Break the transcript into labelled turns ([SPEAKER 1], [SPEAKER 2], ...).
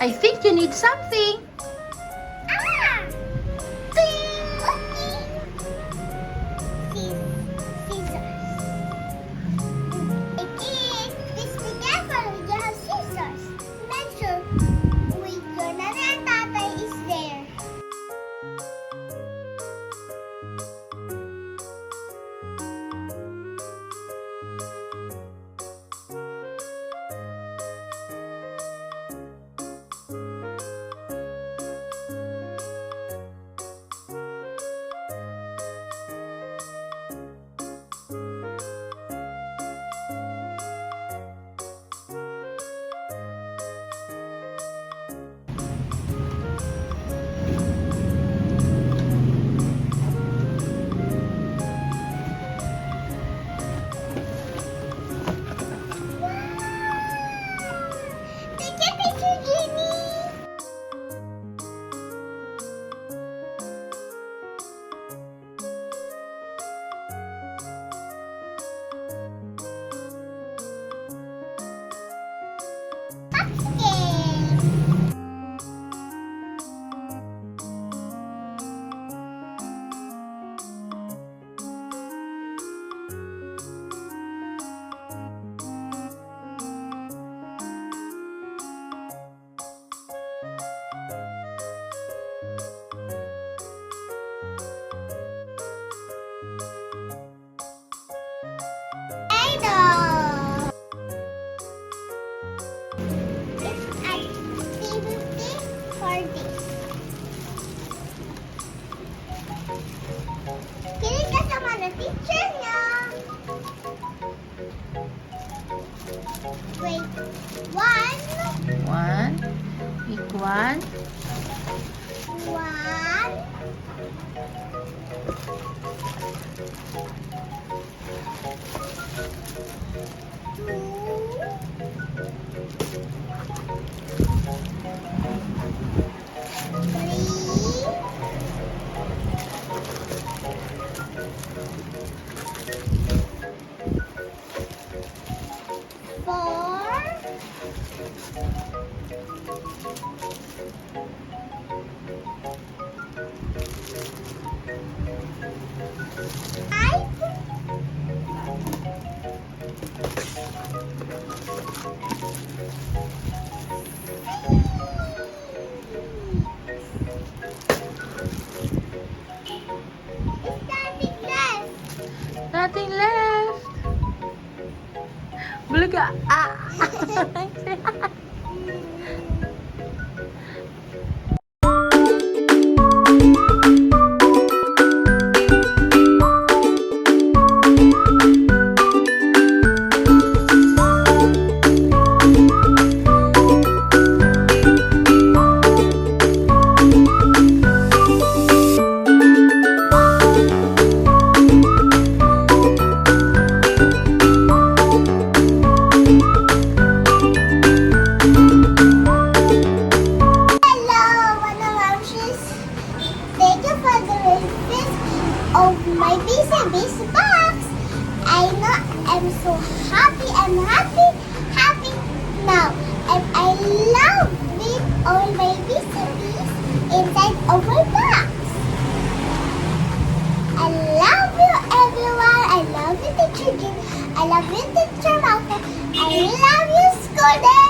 [SPEAKER 1] I think you need something.
[SPEAKER 2] Ah!
[SPEAKER 1] Ding!
[SPEAKER 2] Okay. Scissors. It is. Please be careful with your scissors. Make sure with your nana and tatay is there. Take a picture, Jenny. Popsicle. Idol. It's activity for this. Kinig ka sa mga teacher niya. Wait. 1,
[SPEAKER 1] 1. Pick 1.
[SPEAKER 2] 1,
[SPEAKER 1] Nothing left. Bulaga. Ah.
[SPEAKER 2] of my busybees box. I know I'm so happy. I'm happy now. And I love it all my busybees inside of my box. I love you everyone. I love you teacher Jim. I love you teacher Malcolm. I love you school day.